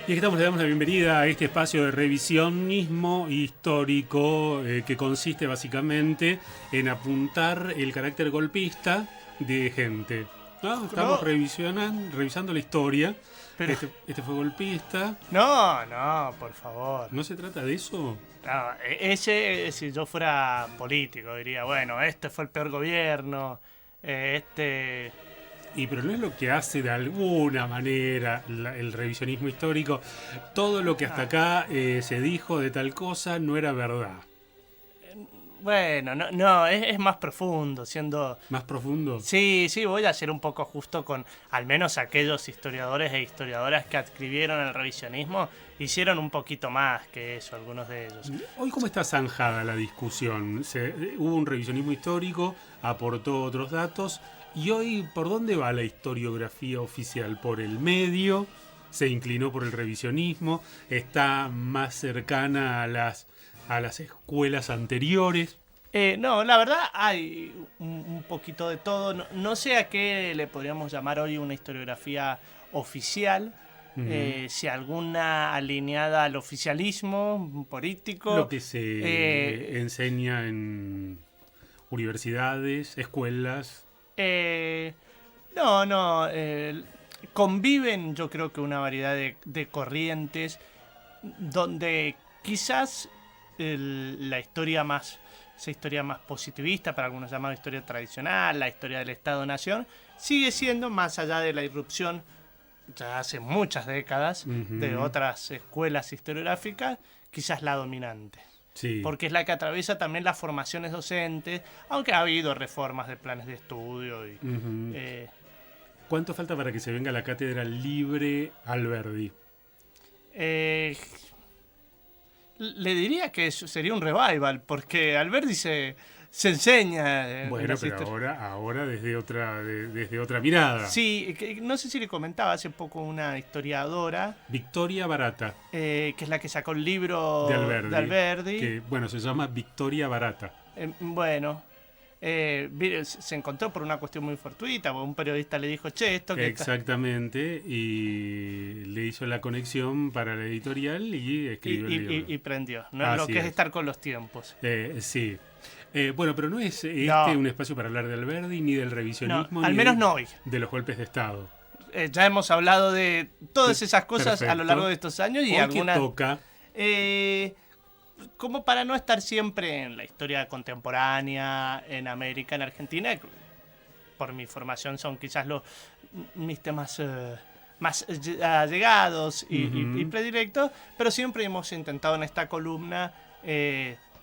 Y aquí estamos, le damos la bienvenida a este espacio de revisionismo histórico que consiste básicamente en apuntar el carácter golpista de gente. ¿No? Estamos No, revisando la historia. pero Este fue golpista. no, por favor. ¿No se trata de eso? No, ese, si yo fuera político, diría, bueno, este fue el peor gobierno, este... Pero no es lo que hace de alguna manera el revisionismo histórico. Todo lo que hasta acá se dijo de tal cosa no era verdad. Bueno, no, es más profundo, siendo... ¿Más profundo? Sí, voy a ser un poco justo con al menos aquellos historiadores e historiadoras que adscribieron el revisionismo, hicieron un poquito más que eso, algunos de ellos. Hoy, ¿cómo está zanjada la discusión? Hubo un revisionismo histórico, aportó otros datos, y hoy, ¿por dónde va la historiografía oficial? ¿Por el medio? ¿Se inclinó por el revisionismo? ¿Está más cercana a las escuelas anteriores? No, la verdad hay un poquito de todo. No sé a qué le podríamos llamar hoy una historiografía oficial. Si alguna alineada al oficialismo político. Lo que se enseña en universidades, escuelas. No. Conviven, yo creo que una variedad de corrientes donde quizás la historia más... esa historia más positivista, para algunos llamada historia tradicional, la historia del Estado-Nación, sigue siendo, más allá de la irrupción ya hace muchas décadas de otras escuelas historiográficas, quizás la dominante. Sí. Porque es la que atraviesa también las formaciones docentes, aunque ha habido reformas de planes de estudio. ¿Cuánto falta para que se venga la cátedra libre Alberdi? Le diría que sería un revival, porque Alberdi se enseña. Bueno, pero ahora desde otra mirada. Sí, no sé si le comentaba hace poco una historiadora. Victoria Barata. Que es la que sacó el libro de Alberdi. Que, bueno, se llama Victoria Barata. Se encontró por una cuestión muy fortuita, porque un periodista le dijo, che, esto que exactamente, y le hizo la conexión para la editorial y escribió el libro. Y prendió, ¿no? Lo que es estar con los tiempos. Sí. Bueno, pero no es un espacio para hablar de Alberdi ni del revisionismo, al menos no hoy. De los golpes de Estado. Ya hemos hablado de todas esas cosas a lo largo de estos años y hoy algunas... que toca... como para no estar siempre en la historia contemporánea, en América, en Argentina, por mi formación son quizás mis temas más allegados y predilectos, pero siempre hemos intentado en esta columna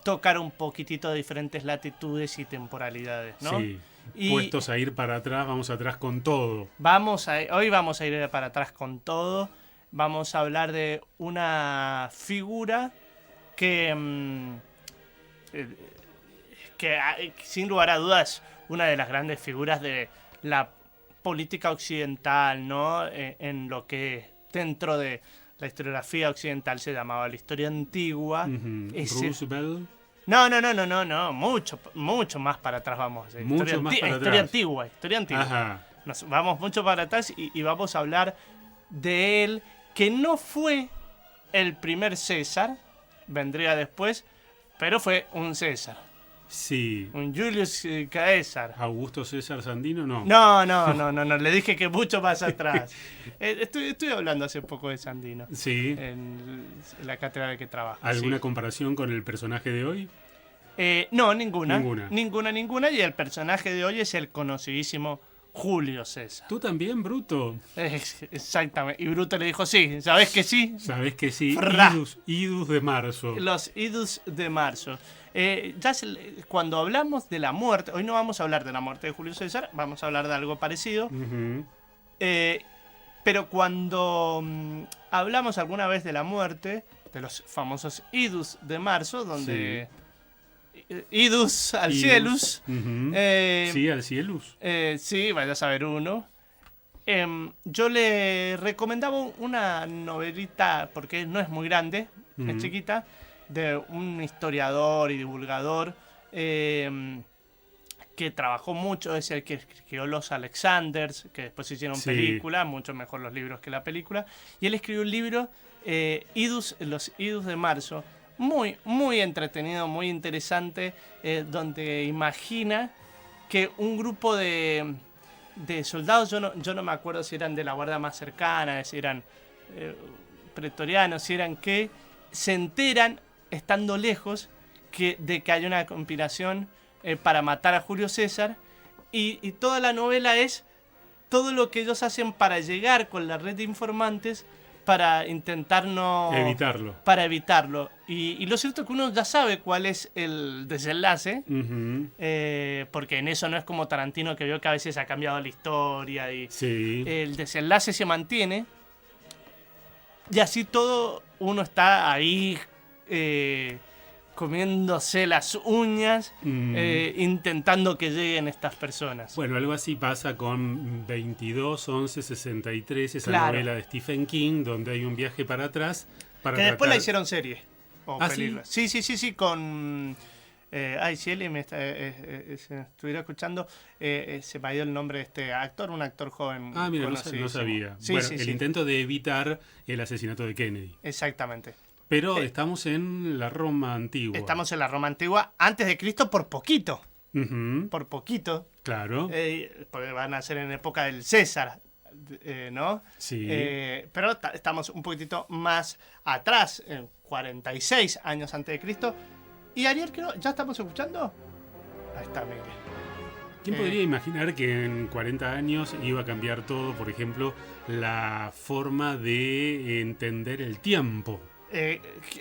tocar un poquitito de diferentes latitudes y temporalidades, ¿no? Sí. Puestos a ir para atrás, vamos atrás con todo. Hoy vamos a ir para atrás con todo. Vamos a hablar de una figura que sin lugar a dudas una de las grandes figuras de la política occidental, ¿no? En lo que dentro de la historiografía occidental se llamaba la historia antigua. Roosevelt. No, mucho más para atrás vamos. Historia antigua. Ajá. Nos vamos mucho para atrás y vamos a hablar de él, que no fue el primer César, vendría después, pero fue un César. Sí. Un Julius Caesar. ¿Augusto César Sandino? No. No, le dije que mucho más atrás. Estoy hablando hace poco de Sandino. Sí. En la cátedra de que trabajo. ¿Alguna comparación con el personaje de hoy? No, ninguna. Y el personaje de hoy es el conocidísimo Julio César. ¿Tú también, Bruto? Exactamente. Y Bruto le dijo, sí, ¿sabés que sí? ¿Sabés que sí? Idus de marzo. Los idus de marzo. Cuando hablamos de la muerte, hoy no vamos a hablar de la muerte de Julio César, vamos a hablar de algo parecido. Pero cuando hablamos alguna vez de la muerte, de los famosos idus de marzo, donde... Sí. Idus al cielus. Sí, al cielus. Sí, vaya a saber uno. Yo le recomendaba una novelita, porque no es muy grande, es chiquita, de un historiador y divulgador que trabajó mucho, es el que escribió Los Alexanders, que después hicieron película, mucho mejor los libros que la película, y él escribió un libro los idus de marzo. Muy, muy entretenido, muy interesante, donde imagina que un grupo de soldados, yo no me acuerdo si eran de la guardia más cercana, si eran pretorianos, si eran qué, se enteran, estando lejos, de que hay una conspiración para matar a Julio César, y toda la novela es todo lo que ellos hacen para llegar con la red de informantes para intentar evitarlo. Para evitarlo. Y lo cierto es que uno ya sabe cuál es el desenlace, porque en eso no es como Tarantino, que veo que a veces ha cambiado la historia y Sí. el desenlace se mantiene. Y así todo uno está ahí comiéndose las uñas, intentando que lleguen estas personas. Bueno, algo así pasa con 22-11-63, esa Claro. novela de Stephen King, donde hay un viaje para atrás. Que después la hicieron serie. O ¿Ah, película. Sí, con... si él me estuviera escuchando, se me ha ido el nombre de este actor, un actor joven. Ah, mira, no conocidísimo. sabía. Sí, bueno, sí, el sí. intento de evitar el asesinato de Kennedy. Exactamente. Pero estamos en la Roma antigua. Estamos en la Roma antigua, antes de Cristo por poquito. Ujú, Por poquito. claro. Porque van a ser en época del César, ¿no? Sí. Pero estamos un poquitito más atrás, 46 años antes de Cristo. Y Ariel, creo, ¿ya estamos escuchando? Ahí está, mire. ¿Quién podría imaginar que en 40 años iba a cambiar todo, por ejemplo, la forma de entender el tiempo?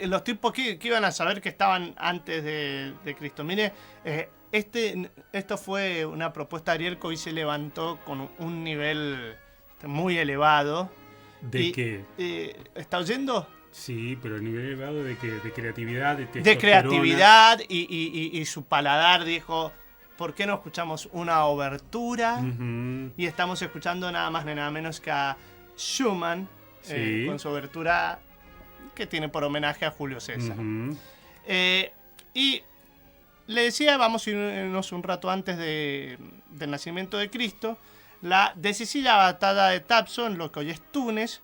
Los tipos que iban a saber que estaban antes de Cristo. Mire, esto fue una propuesta de Ariel que hoy se levantó con un nivel muy elevado. ¿De qué? ¿Está oyendo? Sí, pero el nivel elevado de creatividad, de De testosterona. creatividad y su paladar dijo, ¿por qué no escuchamos una obertura? Ujú, Y estamos escuchando nada más ni nada menos que a Schumann, Sí. con su obertura que tiene por homenaje a Julio César. ujú. Y le decía, vamos a irnos un rato antes del nacimiento de Cristo, la decisiva batalla de Tapso, en lo que hoy es Túnez,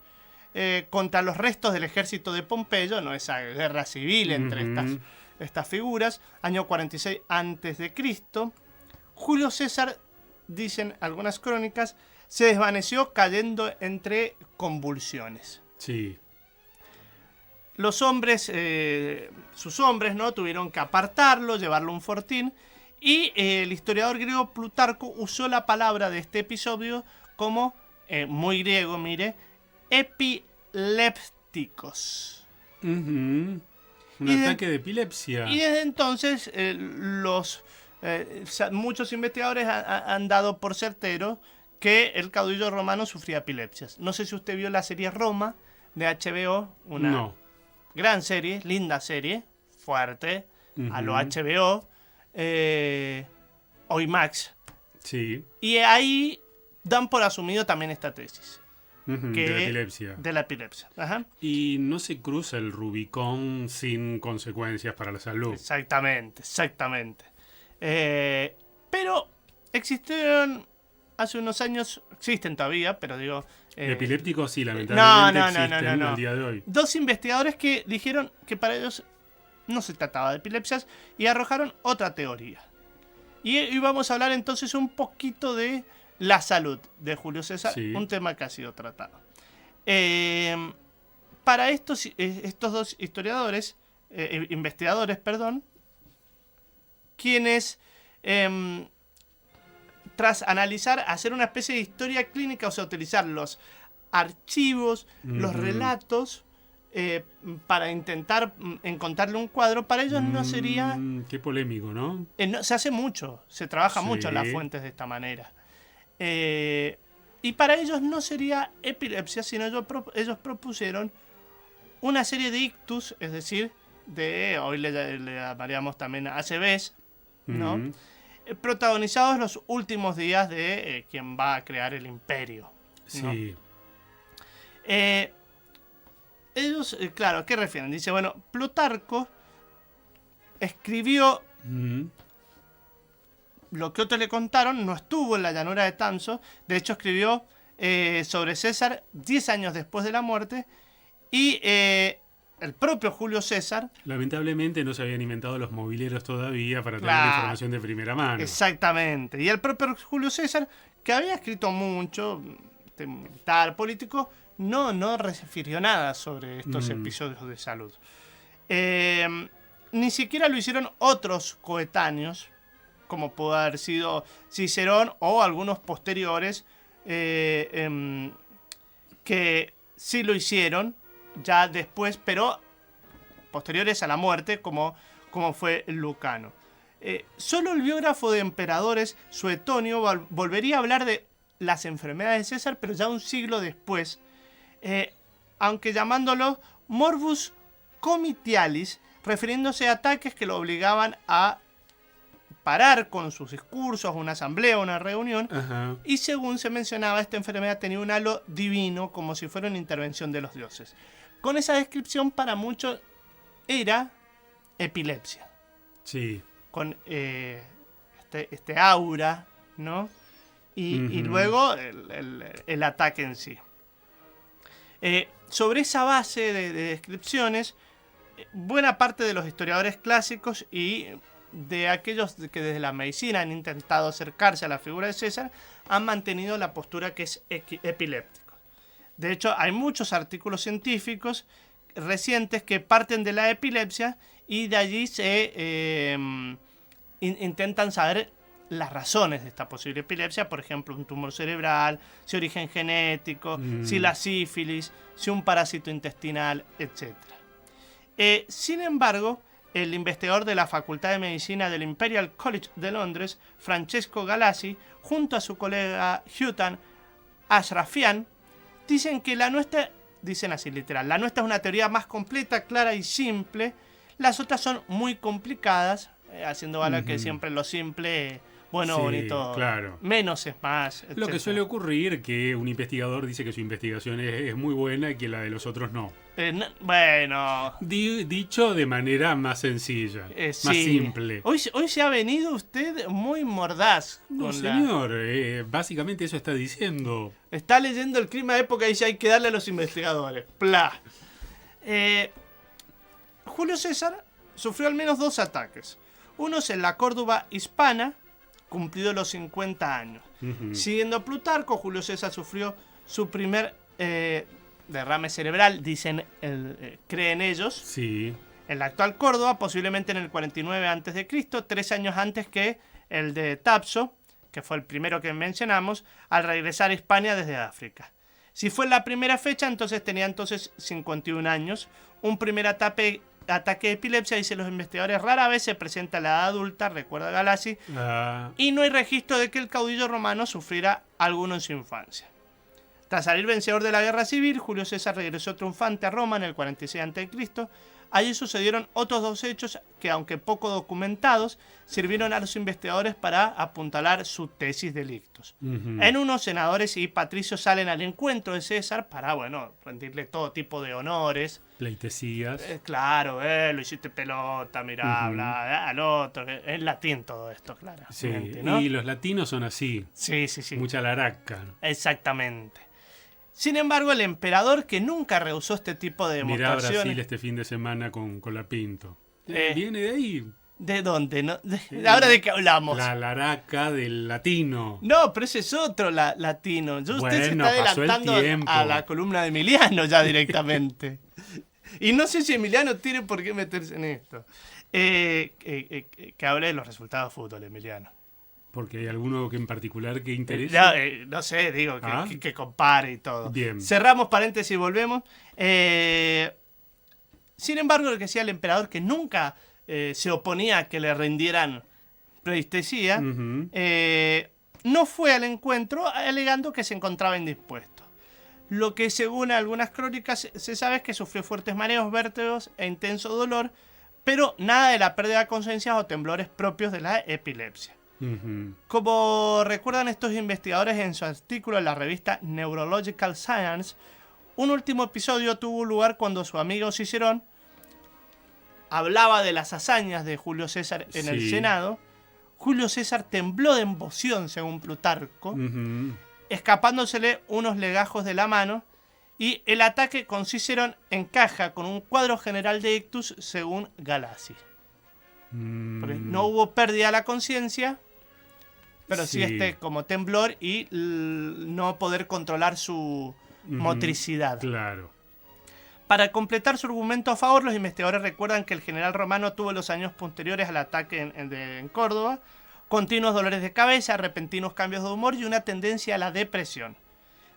contra los restos del ejército de Pompeyo, no esa guerra civil entre Ujú. estas figuras, año 46 antes de Cristo. Julio César, dicen algunas crónicas, se desvaneció cayendo entre convulsiones. Sí. Los hombres, sus hombres, ¿no? Tuvieron que apartarlo, llevarlo a un fortín. Y el historiador griego Plutarco usó la palabra de este episodio como, muy griego, mire, epilépticos. Ujú. Un Y ataque de epilepsia. Y desde entonces muchos investigadores han dado por certero que el caudillo romano sufría epilepsias. No sé si usted vio la serie Roma de HBO, una No. gran serie, linda serie, fuerte, a lo Ujú. HBO, hoy Max. Sí. Y ahí dan por asumido también esta tesis. Ujú, Que- de la epilepsia. De la epilepsia. Ajá. Y no se cruza el Rubicón sin consecuencias para la salud. Exactamente. Pero existieron hace unos años, existen todavía, pero digo... Epilépticos sí, lamentablemente no, existen no. al día de hoy. Dos investigadores que dijeron que para ellos no se trataba de epilepsias y arrojaron otra teoría. Y vamos a hablar entonces un poquito de la salud de Julio César, Sí. un tema que ha sido tratado. Para estos dos historiadores, investigadores, perdón, quienes, tras analizar, hacer una especie de historia clínica, o sea, utilizar los archivos, los Ujú. relatos, para intentar encontrarle un cuadro, para ellos no sería... Qué polémico, ¿no? se hace mucho, se trabaja Sí. mucho las fuentes de esta manera. Y para ellos no sería epilepsia, sino ellos propusieron una serie de ictus, es decir, hoy le llamaríamos también ACVs, ¿no? Ujú. Protagonizados los últimos días de quien va a crear el imperio, ¿no? Sí. Ellos, claro, ¿a qué refieren? Dice, bueno, Plutarco escribió Ujú. lo que otros le contaron, no estuvo en la llanura de Tamso, de hecho escribió sobre César 10 años después de la muerte, Y el propio Julio César. Lamentablemente no se habían inventado los mobileros todavía para tener Claro. la información de primera mano. Exactamente. Y el propio Julio César, que había escrito mucho, militar, político, no refirió nada sobre estos episodios de salud. Ni siquiera lo hicieron otros coetáneos, como pudo haber sido Cicerón o algunos posteriores, que sí lo hicieron ya después, pero posteriores a la muerte, como fue Lucano. Solo el biógrafo de emperadores, Suetonio, volvería a hablar de las enfermedades de César, pero ya un siglo después, aunque llamándolo morbus comitialis, refiriéndose a ataques que lo obligaban a parar con sus discursos, una asamblea, una reunión. Ajá. Y según se mencionaba, esta enfermedad tenía un halo divino, como si fuera una intervención de los dioses. Con esa descripción, para muchos era epilepsia. Sí. Con este aura, ¿no? Y luego el ataque en sí. Sobre esa base de descripciones, buena parte de los historiadores clásicos y de aquellos que desde la medicina han intentado acercarse a la figura de César han mantenido la postura que es epiléptico. De hecho, hay muchos artículos científicos recientes que parten de la epilepsia y de allí se intentan saber las razones de esta posible epilepsia, por ejemplo, un tumor cerebral, si origen genético, si la sífilis, si un parásito intestinal, etc. Sin embargo, el investigador de la Facultad de Medicina del Imperial College de Londres, Francesco Galassi, junto a su colega Hutan Ashrafian, dicen que la nuestra, dicen así literal, la nuestra es una teoría más completa, clara y simple, las otras son muy complicadas, haciendo valer que siempre lo simple, bueno, Sí, bonito, claro. menos es más, etc. Lo que suele ocurrir que un investigador dice que su investigación es muy buena y que la de los otros no. Bueno, Dicho de manera más sencilla, más sí. simple. Hoy se ha venido usted muy mordaz. No, con señor, básicamente eso está diciendo. Está leyendo el clima de época y dice hay que darle a los investigadores. Pla. Julio César sufrió al menos 2 ataques. Uno es en la Córdoba hispana, cumplido los 50 años. Siguiendo a Plutarco, Julio César sufrió su primer derrame cerebral, dicen, creen ellos, Sí. en la actual Córdoba, posiblemente en el 49 a.C., 3 años antes que el de Tapso, que fue el primero que mencionamos, al regresar a Hispania desde África. Si fue la primera fecha, entonces tenía 51 años. Un primer ataque de epilepsia, dicen los investigadores, rara vez se presenta a la edad adulta, recuerda Galassi, y no hay registro de que el caudillo romano sufriera alguno en su infancia. Tras salir vencedor de la guerra civil, Julio César regresó triunfante a Roma en el 46 a.C. Allí sucedieron otros 2 hechos que, aunque poco documentados, sirvieron a los investigadores para apuntalar su tesis delictos. En uno, senadores y patricios salen al encuentro de César para, rendirle todo tipo de honores. Pleitesías. Claro, lo hiciste pelota, mirá, bla, al otro. En latín todo esto, claro. Sí, ¿no? y los latinos son así. Sí. Mucha laraca. Exactamente. Sin embargo, el emperador, que nunca rehusó este tipo de Mirá demostraciones... Brasil este fin de semana con la Pinto. Viene de ahí. ¿De dónde? ¿No? ¿Ahora de qué hablamos? La laraca del latino. No, pero ese es otro latino. Usted se está pasó el adelantando tiempo. a la columna de Emiliano ya directamente. Y no sé si Emiliano tiene por qué meterse en esto. Que hable de los resultados de fútbol, Emiliano. Porque hay alguno que en particular que interesa. No sé, digo, que compare y todo. Bien. Cerramos paréntesis y volvemos. Sin embargo, lo que decía el emperador, que nunca se oponía a que le rindieran pleitesía, no fue al encuentro alegando que se encontraba indispuesto. Lo que, según algunas crónicas, se sabe es que sufrió fuertes mareos, vértigos e intenso dolor, pero nada de la pérdida de conciencia o temblores propios de la epilepsia. Como recuerdan estos investigadores en su artículo en la revista Neurological Science, un último episodio tuvo lugar cuando su amigo Cicerón hablaba de las hazañas de Julio César en el Senado. Julio César tembló de emoción, según Plutarco, escapándosele unos legajos de la mano, y el ataque con Cicerón encaja con un cuadro general de ictus según Galassi. No hubo pérdida de la conciencia, pero sí como temblor y no poder controlar su motricidad. Claro. Para completar su argumento a favor, los investigadores recuerdan que el general romano tuvo en los años posteriores al ataque en Córdoba continuos dolores de cabeza, repentinos cambios de humor y una tendencia a la depresión.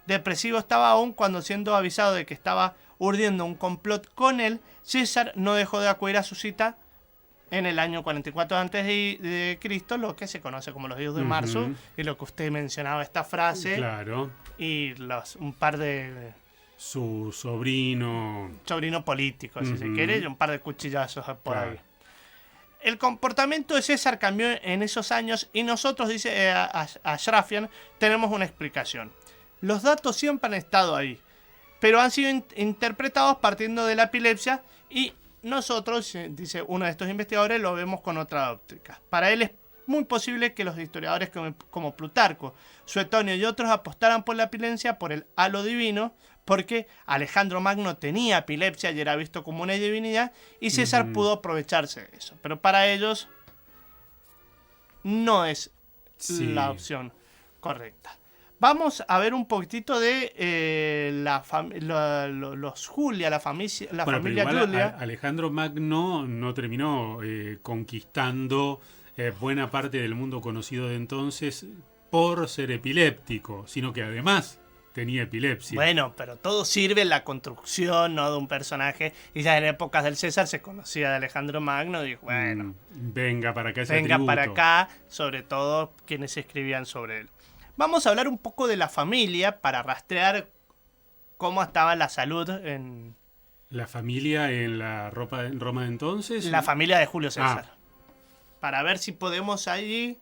Depresivo estaba aún cuando, siendo avisado de que estaba urdiendo un complot con él, César no dejó de acudir a su cita en el año 44 a.C., lo que se conoce como los días de marzo, y lo que usted mencionaba, esta frase, claro, y un par de... su sobrino político, si se quiere, y un par de cuchillazos por ahí. El comportamiento de César cambió en esos años y nosotros, dice Ashrafian, tenemos una explicación. Los datos siempre han estado ahí, pero han sido interpretados partiendo de la epilepsia y nosotros, dice uno de estos investigadores, lo vemos con otra óptica. Para él es muy posible que los historiadores como Plutarco, Suetonio y otros apostaran por la epilepsia por el halo divino, porque Alejandro Magno tenía epilepsia y era visto como una divinidad, y César pudo aprovecharse de eso. Pero para ellos no es la opción correcta. Vamos a ver un poquitito de los Julia, la familia Julia. Alejandro Magno no terminó conquistando buena parte del mundo conocido de entonces por ser epiléptico, sino que además tenía epilepsia. Bueno, pero todo sirve en la construcción, ¿no?, de un personaje. Y ya en épocas del César se conocía de Alejandro Magno y dijo, bueno, venga para acá ese venga atributo. Para acá, sobre todo quienes escribían sobre él. Vamos a hablar un poco de la familia para rastrear cómo estaba la salud en... ¿La familia en Roma de entonces? La familia de Julio César. Para ver si podemos ahí...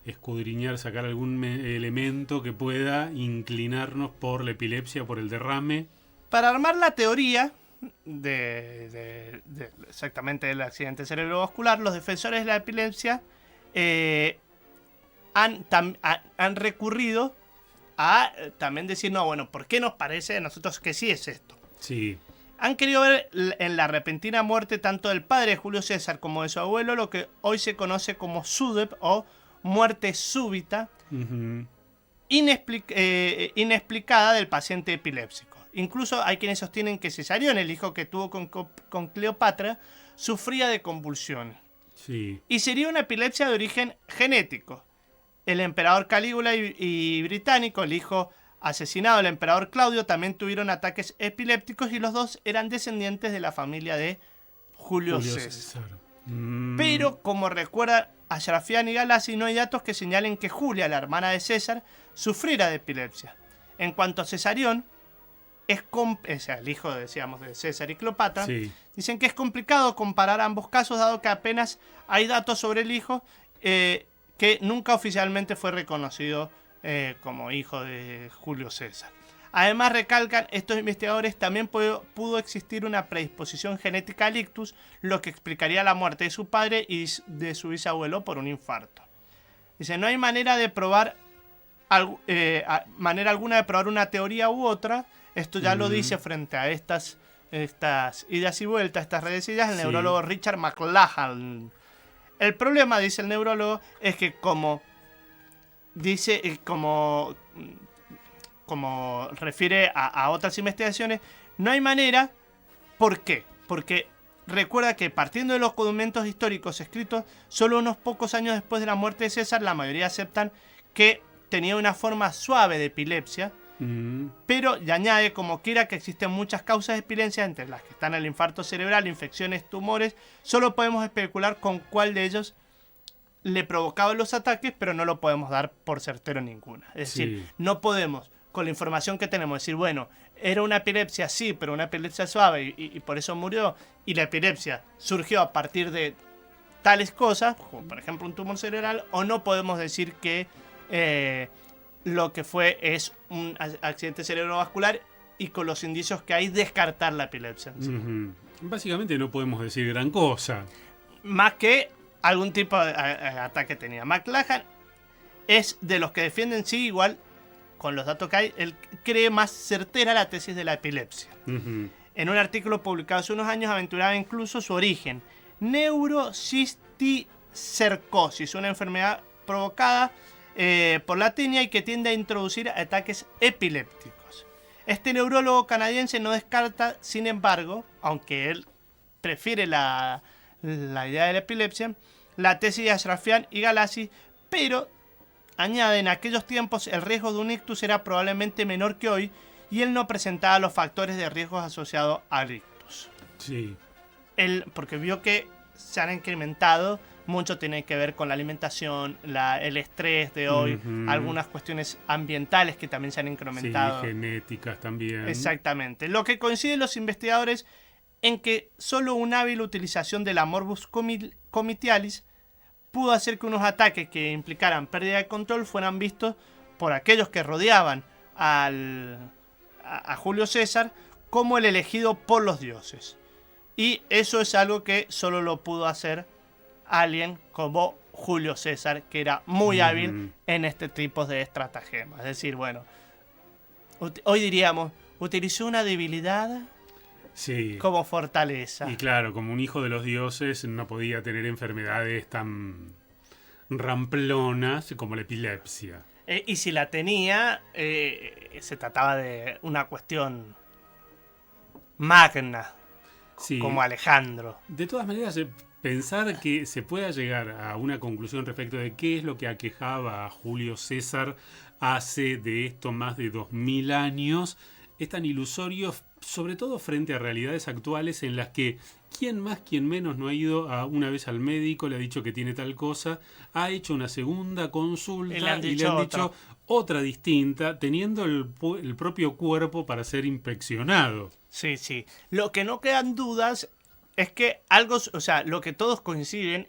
escudriñar, sacar algún elemento que pueda inclinarnos por la epilepsia, por el derrame. Para armar la teoría exactamente del accidente cerebrovascular, los defensores de la epilepsia han recurrido a también decir, no, bueno, ¿por qué nos parece a nosotros que sí es esto? Sí. Han querido ver en la repentina muerte tanto del padre de Julio César como de su abuelo lo que hoy se conoce como SUDEP o muerte súbita, inexplicada del paciente epiléptico. Incluso hay quienes sostienen que Cesarión, el hijo que tuvo con Cleopatra, sufría de convulsiones. Sí. Y sería una epilepsia de origen genético. El emperador Calígula y Británico, el hijo asesinado del emperador Claudio, también tuvieron ataques epilépticos y los dos eran descendientes de la familia de Julio César. Pero, como recuerda Ashrafian y Galassi, no hay datos que señalen que Julia, la hermana de César, sufriera de epilepsia. En cuanto a Cesarión, el hijo, decíamos, de César y Cleopatra, dicen que es complicado comparar ambos casos, dado que apenas hay datos sobre el hijo que nunca oficialmente fue reconocido como hijo de Julio César. Además, recalcan estos investigadores, también pudo existir una predisposición genética al ictus, lo que explicaría la muerte de su padre y de su bisabuelo por un infarto. Dice, no hay manera de probar manera alguna de probar una teoría u otra. Esto ya lo dice frente a estas idas y vueltas, estas redes ideas, el neurólogo Richard McLachlan. El problema, dice el neurólogo, es que como refiere a otras investigaciones, no hay manera. ¿Por qué? Porque recuerda que partiendo de los documentos históricos escritos, solo unos pocos años después de la muerte de César, la mayoría aceptan que tenía una forma suave de epilepsia, pero y añade, como quiera, que existen muchas causas de epilepsia, entre las que están el infarto cerebral, infecciones, tumores. Solo podemos especular con cuál de ellos le provocaba los ataques, pero no lo podemos dar por certero ninguna. Es decir, no podemos, con la información que tenemos, decir, bueno, era una epilepsia, sí, pero una epilepsia suave y por eso murió, y la epilepsia surgió a partir de tales cosas, como por ejemplo un tumor cerebral, o no podemos decir que lo que fue es un accidente cerebrovascular y con los indicios que hay descartar la epilepsia. Básicamente no podemos decir gran cosa. Más que algún tipo de ataque tenía. McLachlan es de los que defienden, sí, igual con los datos que hay, él cree más certera la tesis de la epilepsia. Ujú. En un artículo publicado hace unos años aventuraba incluso su origen: neurocisticercosis, una enfermedad provocada por la tinea y que tiende a introducir ataques epilépticos. Este neurólogo canadiense no descarta, sin embargo, aunque él prefiere la idea de la epilepsia, la tesis de Ashrafian y Galassi, pero añade: en aquellos tiempos el riesgo de un ictus era probablemente menor que hoy y él no presentaba los factores de riesgos asociados al ictus. Sí. Él, porque vio que se han incrementado, mucho tiene que ver con la alimentación, el estrés de hoy, Ujú. algunas cuestiones ambientales que también se han incrementado. Sí, genéticas también. Exactamente. Lo que coinciden los investigadores en que solo una hábil utilización de la morbus comitialis pudo hacer que unos ataques que implicaran pérdida de control fueran vistos por aquellos que rodeaban a Julio César como el elegido por los dioses. Y eso es algo que solo lo pudo hacer alguien como Julio César, que era muy hábil en este tipo de estratagemas. Es decir, bueno, hoy diríamos, utilizó una debilidad Sí. como fortaleza. Y claro, como un hijo de los dioses no podía tener enfermedades tan ramplonas como la epilepsia. Y si la tenía, se trataba de una cuestión magna, Sí. como Alejandro. De todas maneras, pensar que se pueda llegar a una conclusión respecto de qué es lo que aquejaba a Julio César hace de esto más de 2000 años es tan ilusorio, sobre todo frente a realidades actuales en las que quién más, quién menos no ha ido una vez al médico, le ha dicho que tiene tal cosa, ha hecho una segunda consulta Y le han y le dicho han dicho otra distinta, teniendo el propio cuerpo para ser inspeccionado. Sí, sí. Lo que no quedan dudas es que algo, o sea, lo que todos coinciden,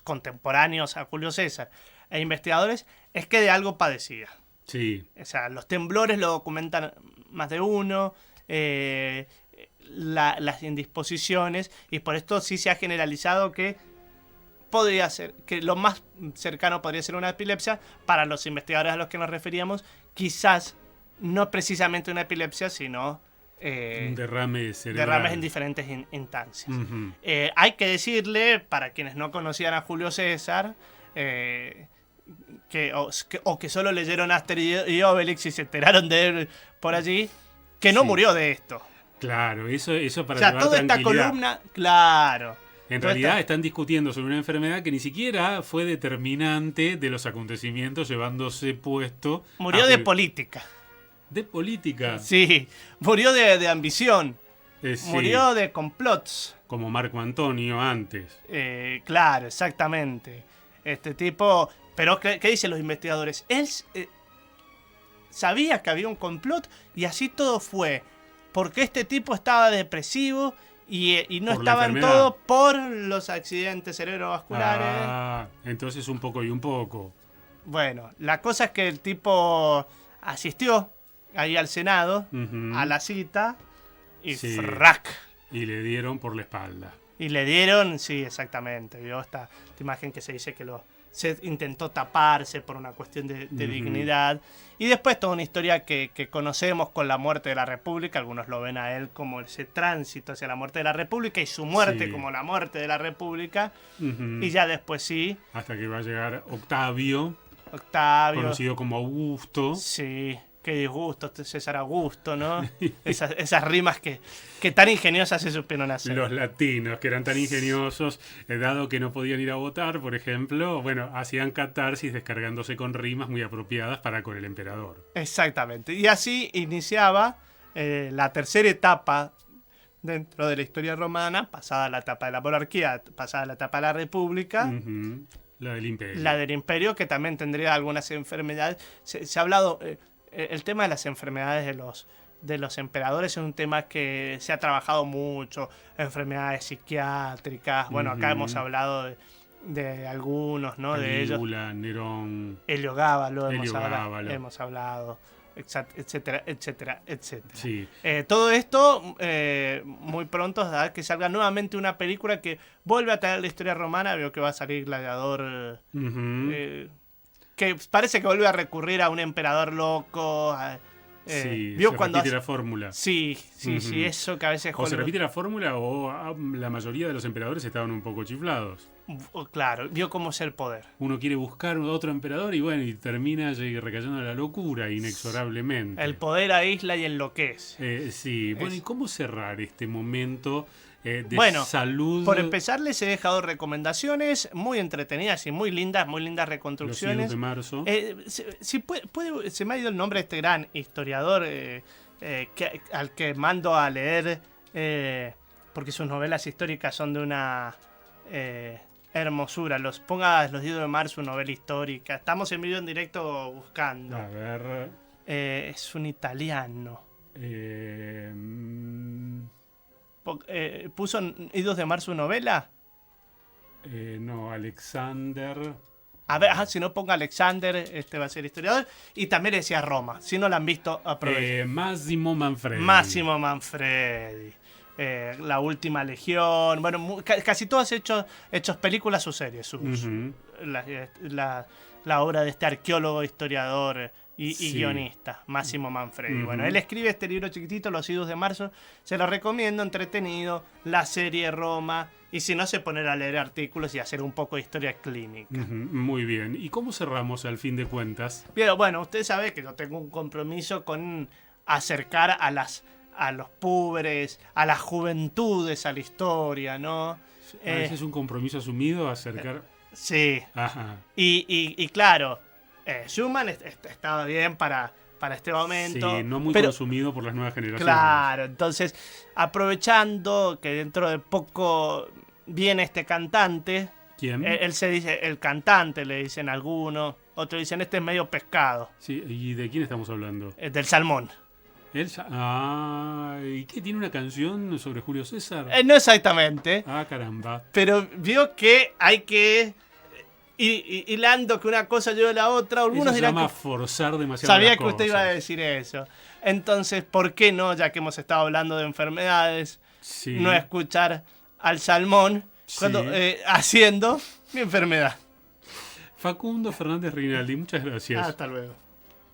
contemporáneos a Julio César e investigadores, es que de algo padecía. Sí. O sea, los temblores lo documentan más de uno, las indisposiciones, y por esto sí se ha generalizado que podría ser, que lo más cercano podría ser una epilepsia. Para los investigadores a los que nos referíamos, quizás no precisamente una epilepsia, sino Un derrame cerebral. derrames en diferentes instancias. Ujú. Hay que decirle, para quienes no conocían a Julio César, o que solo leyeron Asterix y Obelix y se enteraron de él por allí, que no Sí. murió de esto. Claro, eso para O sea, llevar toda esta tranquilidad. columna, claro. En toda realidad esta- están discutiendo sobre una enfermedad que ni siquiera fue determinante de los acontecimientos llevándose puesto. Murió a de Julio- política. de política. Sí, murió de ambición. Sí, Murió de complots. como Marco Antonio antes. Claro, exactamente. Este tipo... Pero, ¿qué dicen los investigadores? Él sabía que había un complot y así todo fue. Porque este tipo estaba depresivo y no Por la estaba en enfermedad. todo por los accidentes cerebrovasculares. Ah, entonces un poco y un poco. Bueno, la cosa es que el tipo asistió ahí al Senado, Ujú. a la cita, y Sí. ¡frac! Y le dieron por la espalda. Y le dieron, sí, exactamente. Vio esta imagen que se dice que se intentó taparse por una cuestión de Ujú. dignidad. Y después toda una historia que conocemos con la muerte de la República. Algunos lo ven a él como ese tránsito hacia la muerte de la República y su muerte Sí. como la muerte de la República. Ujú. Y ya después sí, Hasta que va a llegar Octavio, Octavio. conocido como Augusto. Sí, qué disgusto, César Augusto, ¿no? Esas rimas que tan ingeniosas se supieron hacer. Los latinos, que eran tan ingeniosos, dado que no podían ir a votar, por ejemplo, bueno, hacían catarsis descargándose con rimas muy apropiadas para con el emperador. Exactamente. Y así iniciaba la tercera etapa dentro de la historia romana, pasada la etapa de la monarquía, pasada la etapa de la república, Ujú. La del imperio. la del imperio, que también tendría algunas enfermedades. Se ha hablado, el tema de las enfermedades de los emperadores es un tema que se ha trabajado mucho, enfermedades psiquiátricas. Bueno, acá Ujú. hemos hablado de algunos, ¿no? De ellos. Calígula, Nerón. Heliogábalo Heliogábalo. hemos hablado, etcétera, etcétera, etcétera. Sí. Todo esto muy pronto da que salga nuevamente una película que vuelve a traer la historia romana. Veo que va a salir Gladiador Ujú. que parece que vuelve a recurrir a un emperador loco. Sí, ¿vio se cuando repite la fórmula. Sí, eso que a veces O se Hollywood- repite la fórmula o la mayoría de los emperadores estaban un poco chiflados. Claro, vio cómo es el poder. Uno quiere buscar otro emperador y bueno, y termina recayendo en la locura inexorablemente. El poder aísla y enloquece. Sí, bueno, ¿y cómo cerrar este momento de Bueno, salud? Por empezar, les he dejado recomendaciones muy entretenidas y muy lindas Los Idus reconstrucciones. de marzo. Si se me ha ido el nombre de este gran historiador al que mando a leer, porque sus novelas históricas son de una hermosura. Ponga Los Idus de Marzo, novela histórica. Estamos en vivo en directo buscando. A ver. Es un italiano. ¿Puso Idus de Marzo novela? No, Alexander. A ver, si no ponga Alexander, este va a ser historiador. Y también decía Roma. Si no la han visto, aprovechen. Massimo Manfredi. Massimo Manfredi. La Última Legión. Bueno, casi todos hechos películas o series. Ujú. La obra de este arqueólogo, historiador y Sí. guionista, Massimo Manfredi. Ujú. Bueno, él escribe este libro chiquitito, Los Idus de Marzo. Se lo recomiendo, entretenido. La serie Roma. Y si no, se poner a leer artículos y hacer un poco de historia clínica. Ujú, muy bien. ¿Y cómo cerramos al fin de cuentas? Pero bueno, usted sabe que yo tengo un compromiso con acercar a los pobres, a las juventudes a la historia, ¿no? A veces es un compromiso asumido acercar. Sí. Ajá. Y claro, Schumann estaba bien para este momento. Sí, no muy pero, consumido por las nuevas generaciones. claro, entonces, aprovechando que dentro de poco viene este cantante, ¿Quién? él se dice, el cantante, le dicen algunos, otros dicen, este es medio pescado, Sí, ¿y de quién estamos hablando? del salmón. ¿Y qué? ¿Tiene una canción sobre Julio César? No exactamente, Ah, caramba. pero vio que hay que hilando que una cosa lleva a la otra. Eso Algunos se dirán llama que forzar demasiado sabía las que usted iba a cosas. decir eso. Entonces, ¿por qué no, ya que hemos estado hablando de enfermedades, Sí. no escuchar al salmón cuando, Sí. haciendo mi enfermedad? Facundo Fernández Rinaldi, muchas gracias. Hasta luego.